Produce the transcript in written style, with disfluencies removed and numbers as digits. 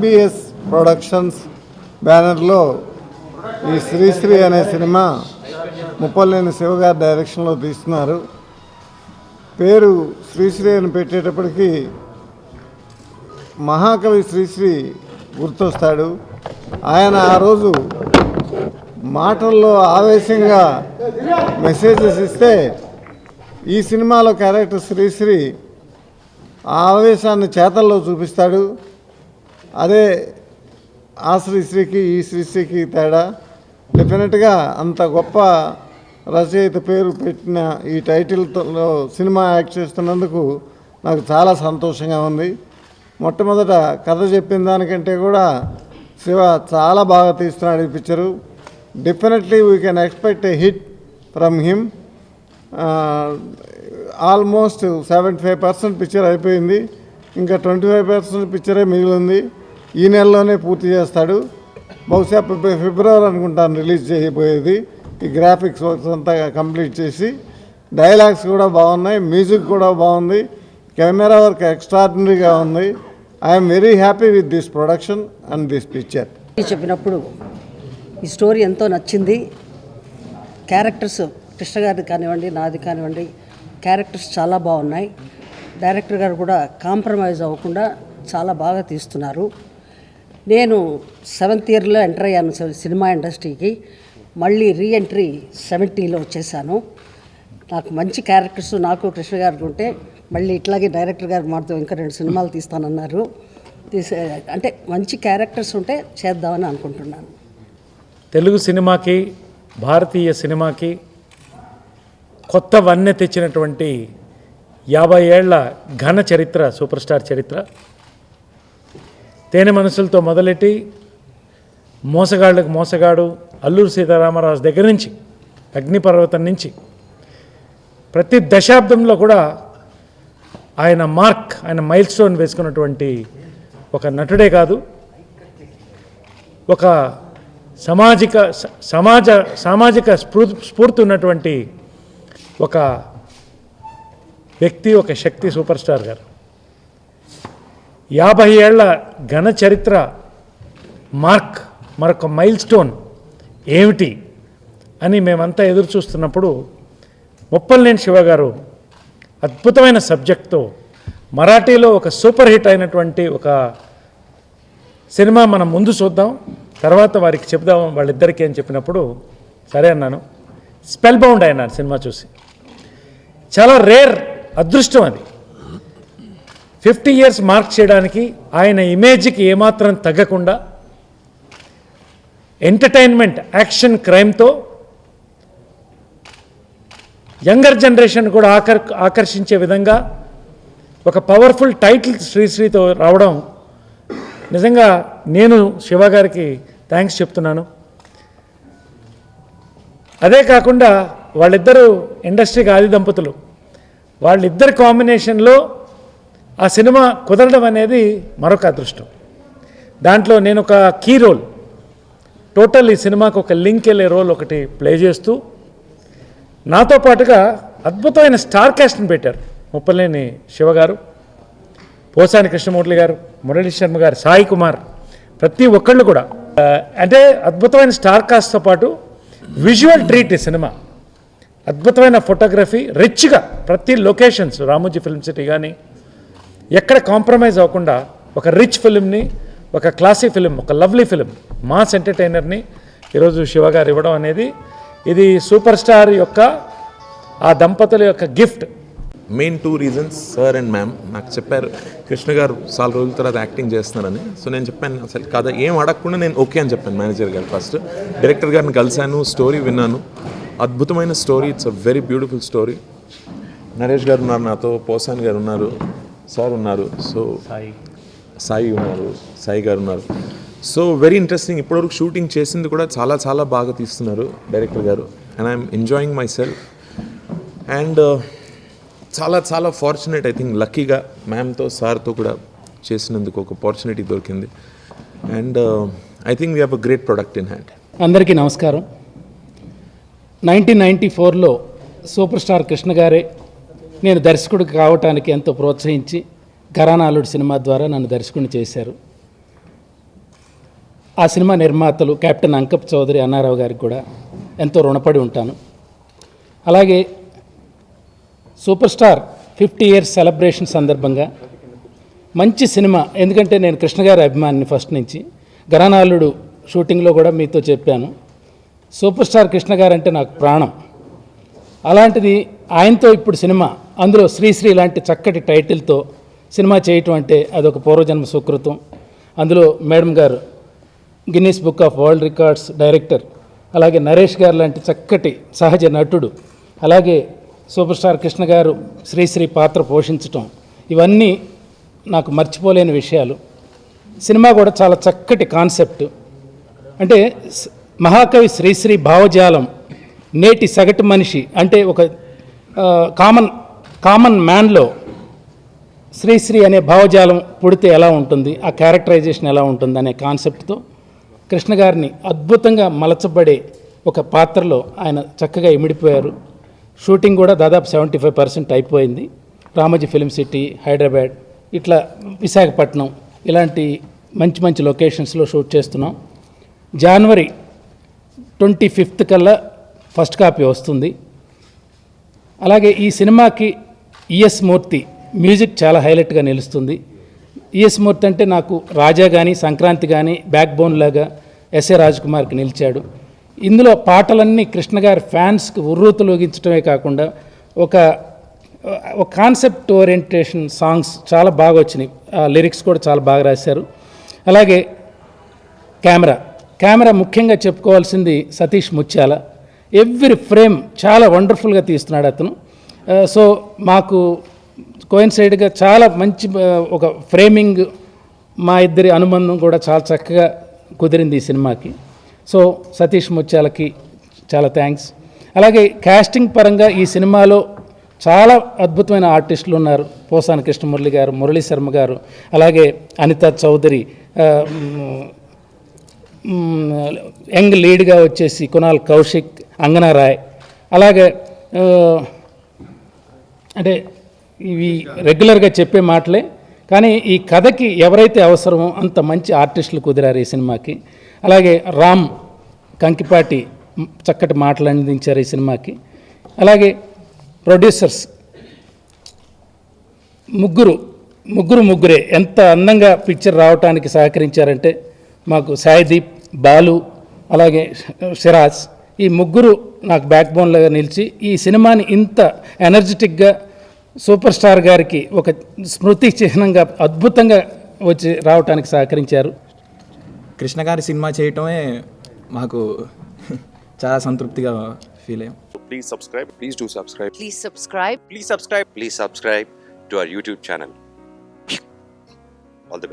SBS productions బ్యానర్లో ఈ శ్రీశ్రీ అనే సినిమా ముప్పలేని శివగారి డైరెక్షన్లో తీస్తున్నారు. పేరు శ్రీశ్రీ అని పెట్టేటప్పటికీ మహాకవి శ్రీశ్రీ గుర్తొస్తాడు. ఆయన ఆ రోజు మాటల్లో ఆవేశంగా మెసేజెస్ ఇస్తే ఈ సినిమాలో క్యారెక్టర్ శ్రీశ్రీ ఆ ఆవేశాన్ని చేతల్లో చూపిస్తాడు. అదే ఆ శ్రీశ్రీకి ఈ శ్రీశ్రీకి తేడా. డెఫినెట్గా అంత గొప్ప రచయిత పేరు పెట్టిన ఈ టైటిల్తో సినిమా యాక్ట్ చేస్తున్నందుకు నాకు చాలా సంతోషంగా ఉంది. మొట్టమొదట కథ చెప్పిన దానికంటే కూడా శివ చాలా బాగా తీస్తున్నాడు ఈ picture. Definitely we can expect A hit from him. Almost 75% picture అయిపోయింది. ఇంకా 25% పిక్చరే మిగిలింది. ఈ నెలలోనే పూర్తి చేస్తాడు. బహుశా ఫిబ్రవరి అనుకుంటాను రిలీజ్ చేయబోయేది. ఈ గ్రాఫిక్స్ వర్క్స్ అంతా కంప్లీట్ చేసి, డైలాగ్స్ కూడా బాగున్నాయి, మ్యూజిక్ కూడా బాగుంది, కెమెరా వర్క్ ఎక్స్ట్రాడినరీగా ఉంది. I'm very happy with this production and this picture. చెప్పినప్పుడు ఈ స్టోరీ ఎంతో నచ్చింది. క్యారెక్టర్స్ కృష్ణ గారిది కానివ్వండి, నాది కానివ్వండి, క్యారెక్టర్స్ చాలా బాగున్నాయి. డైరెక్టర్ గారు కూడా కాంప్రమైజ్ అవ్వకుండా చాలా బాగా తీస్తున్నారు. నేను 7th ఇయర్లో ఎంటర్ అయ్యాను సినిమా ఇండస్ట్రీకి. మళ్ళీ రీఎంట్రీ 70లో వచ్చేసాను. నాకు మంచి క్యారెక్టర్స్ నాకు కృష్ణ గారికి ఉంటే మళ్ళీ ఇట్లాగే డైరెక్టర్ గారు మాతో ఇంకా 2 సినిమాలు తీస్తానన్నారు. అంటే మంచి క్యారెక్టర్స్ ఉంటే చేద్దామని అనుకుంటున్నాను. తెలుగు సినిమాకి, భారతీయ సినిమాకి కొత్త వన్నె తెచ్చినటువంటి 50 ఏళ్ల ఘన చరిత్ర, సూపర్ స్టార్ చరిత్ర. తేనె మనసులతో మొదలెట్టి మోసగాళ్ళకు మోసగాడు, అల్లూరు సీతారామరాజు దగ్గర నుంచి, అగ్నిపర్వతం నుంచి ప్రతి దశాబ్దంలో కూడా ఆయన మార్క్, ఆయన మైల్ స్టోన్ వేసుకున్నటువంటి ఒక నటుడే కాదు, ఒక సామాజిక స్ఫూర్తి ఉన్నటువంటి ఒక వ్యక్తి, ఒక శక్తి సూపర్ స్టార్ గారు. 50 ఏళ్ల ఘన చరిత్ర మార్క్, మరొక మైల్ స్టోన్ ఏమిటి అని మేమంతా ఎదురు చూస్తున్నప్పుడు ముప్పలేని శివ గారు అద్భుతమైన సబ్జెక్ట్తో మరాఠీలో ఒక సూపర్ హిట్ అయినటువంటి ఒక సినిమా మనం ముందు చూద్దాం, తర్వాత వారికి చెప్దాం వాళ్ళిద్దరికీ అని చెప్పినప్పుడు సరే అన్నాను. స్పెల్ బౌండ్ అయినాను సినిమా చూసి. చాలా రేర్ అదృష్టం అది. 50 years మార్క్ చేయడానికి ఆయన ఇమేజ్కి ఏమాత్రం తగ్గకుండా ఎంటర్టైన్మెంట్, యాక్షన్, క్రైమ్తో యంగర్ జనరేషన్ కూడా ఆకర్షించే విధంగా ఒక పవర్ఫుల్ టైటిల్ శ్రీశ్రీతో రావడం నిజంగా నేను శివ గారికి థ్యాంక్స్ చెప్తున్నాను. అదే కాకుండా వాళ్ళిద్దరూ ఇండస్ట్రీకి ఆది దంపతులు. వాళ్ళిద్దరి కాంబినేషన్లో ఆ సినిమా కుదరడం అనేది మరొక అదృష్టం. దాంట్లో నేను ఒక కీ రోల్, టోటల్ ఈ సినిమాకు ఒక లింక్ వెళ్ళే రోల్ ఒకటి ప్లే చేస్తూ, నాతో పాటుగా అద్భుతమైన స్టార్ క్యాస్ట్ని పెట్టారు. ముప్పలేని శివ గారు, పోసాని కృష్ణమూర్తి గారు, మురళీ శర్మ గారు, సాయి కుమార్, ప్రతి ఒక్కళ్ళు కూడా అంటే అద్భుతమైన స్టార్ కాస్ట్తో పాటు విజువల్ ట్రీట్. ఈ సినిమా అద్భుతమైన ఫోటోగ్రఫీ, రిచ్గా ప్రతి లొకేషన్స్, రామోజీ ఫిల్మ్ సిటీ కానీ ఎక్కడ కాంప్రమైజ్ అవ్వకుండా ఒక రిచ్ ఫిలింని, ఒక క్లాసీ ఫిలిం, ఒక లవ్లీ ఫిలిం, మాస్ ఎంటర్టైనర్ని ఈరోజు శివ గారు ఇవ్వడం అనేది ఇది సూపర్ స్టార్ యొక్క, ఆ దంపతుల యొక్క gift. Main 2 reasons sir and ma'am నాకు చెప్పారు, కృష్ణ గారు చాలా రోజుల తర్వాత యాక్టింగ్ చేస్తున్నారని. సో నేను చెప్పాను అసలు కథ ఏం అడగకుండా నేను ఓకే అని చెప్పాను మేనేజర్ గారు. ఫస్ట్ డైరెక్టర్ గారిని కలిశాను, స్టోరీ విన్నాను, అద్భుతమైన story, it's a very beautiful story. Naresh గారు ఉన్నారు నాతో, పోసాని గారు ఉన్నారు, సార్ ఉన్నారు, సో సాయి ఉన్నారు, సాయి గారు ఉన్నారు. So very interesting. ఇప్పటివరకు షూటింగ్ చేసింది కూడా చాలా చాలా బాగా తీస్తున్నారు డైరెక్టర్ గారు. And I'm enjoying my self. And చాలా చాలా ఫార్చునేట్, ఐ థింక్ లక్కీగా మ్యామ్తో సార్తో కూడా చేసినందుకు ఒక ఆపర్చునిటీ దొరికింది. And I think we have a great product in hand. అందరికీ నమస్కారం. 1994లో సూపర్ స్టార్ కృష్ణ గారే నేను దర్శకుడికి కావటానికి ఎంతో ప్రోత్సహించి ఘరానా అల్లుడు సినిమా ద్వారా నన్ను దర్శకుడిని చేశారు. ఆ సినిమా నిర్మాతలు కెప్టెన్ అంకప్ చౌదరి అన్నారావు గారికి కూడా ఎంతో రుణపడి ఉంటాను. అలాగే సూపర్ స్టార్ 50 ఇయర్స్ సెలబ్రేషన్ సందర్భంగా మంచి సినిమా, ఎందుకంటే నేను కృష్ణ గారి అభిమానిని ఫస్ట్ నుంచి. గరానాలుడు షూటింగ్లో కూడా మీతో చెప్పాను, సూపర్ స్టార్ కృష్ణ గారు అంటే నాకు ప్రాణం. అలాంటిది ఆయనతో ఇప్పుడు సినిమా, అందులో శ్రీశ్రీ లాంటి చక్కటి టైటిల్తో సినిమా చేయటం అంటే అదొక పూర్వజన్మ సుకృతం. అందులో మేడం గారు Guinness book of world records director, అలాగే నరేష్ గారు లాంటి చక్కటి సహజ నటుడు, అలాగే సూపర్ స్టార్ కృష్ణ గారు శ్రీశ్రీ పాత్ర పోషించటం, ఇవన్నీ నాకు మర్చిపోలేని విషయాలు. సినిమా కూడా చాలా చక్కటి కాన్సెప్ట్. అంటే మహాకవి శ్రీశ్రీ భావజాలం నేటి సగటు మనిషి అంటే ఒక కామన్ మ్యాన్లో శ్రీశ్రీ అనే భావజాలం పుడితే ఎలా ఉంటుంది, ఆ క్యారెక్టరైజేషన్ ఎలా ఉంటుంది అనే కాన్సెప్ట్తో కృష్ణ గారిని అద్భుతంగా మలచబడే ఒక పాత్రలో ఆయన చక్కగా ఇమిడిపోయారు. షూటింగ్ కూడా దాదాపు 75% అయిపోయింది. రామోజీ ఫిల్మ్ సిటీ, హైదరాబాద్, ఇట్లా విశాఖపట్నం, ఇలాంటి మంచి మంచి లొకేషన్స్లో షూట్ చేస్తున్నాం. జనవరి 25 కల్లా ఫస్ట్ కాపీ వస్తుంది. అలాగే ఈ సినిమాకి ఈఎస్ మూర్తి మ్యూజిక్ చాలా హైలైట్గా నిలుస్తుంది. ఈఎస్ మూర్తి అంటే నాకు రాజా కానీ సంక్రాంతి కానీ బ్యాక్ బోన్ లాగా ఎస్ఏ రాజ్కుమార్కి నిలిచాడు. ఇందులో పాటలన్నీ కృష్ణ గారి ఫ్యాన్స్కి ఉర్రూతలూగించడమే కాకుండా ఒక కాన్సెప్ట్ ఓరియంటేషన్ సాంగ్స్ చాలా బాగా వచ్చినాయి. లిరిక్స్ కూడా చాలా బాగా రాశారు. అలాగే కెమెరా ముఖ్యంగా చెప్పుకోవాల్సింది సతీష్ ముత్యాల. ఎవ్రీ ఫ్రేమ్ చాలా వండర్ఫుల్గా తీస్తున్నాడు అతను. సో మాకు కోయిన్సైడ్గా చాలా మంచి ఒక ఫ్రేమింగ్, మా ఇద్దరి అనుబంధం కూడా చాలా చక్కగా కుదిరింది ఈ సినిమాకి. సో సతీష్ ముత్యాలకి చాలా థ్యాంక్స్. అలాగే కాస్టింగ్ పరంగా ఈ సినిమాలో చాలా అద్భుతమైన ఆర్టిస్టులు ఉన్నారు. పోసాని కృష్ణమురళి గారు, మురళీ శర్మ గారు, అలాగే అనితా చౌదరి, యంగ్ లీడ్గా వచ్చేసి కునాల్ కౌశిక్, అంగనా రాయ్. అలాగే అంటే ఇవి రెగ్యులర్గా చెప్పే మాటలే, కానీ ఈ కథకి ఎవరైతే అవసరమో అంత మంచి ఆర్టిస్టులు కుదిరారు ఈ సినిమాకి. అలాగే రామ్ కంకిపాటి చక్కటి మాటలు అందించారు ఈ సినిమాకి. అలాగే ప్రొడ్యూసర్స్ ముగ్గురే ఎంత అందంగా పిక్చర్ రావడానికి సహకరించారంటే మాకు సాయిదీప్, బాలు, అలాగే సిరాజ్, ఈ ముగ్గురు నాకు బ్యాక్ బోన్లాగా నిలిచి ఈ సినిమాని ఇంత ఎనర్జెటిక్గా సూపర్ స్టార్ గారికి ఒక స్మృతి చిహ్నంగా అద్భుతంగా వచ్చి రావడానికి సహకరించారు. కృష్ణ గారి సినిమా చేయటమే మాకు చాలా సంతృప్తిగా ఫీల్ అయ్యాం. Please subscribe. Please do subscribe. Please subscribe. Please subscribe. Please subscribe to our YouTube channel.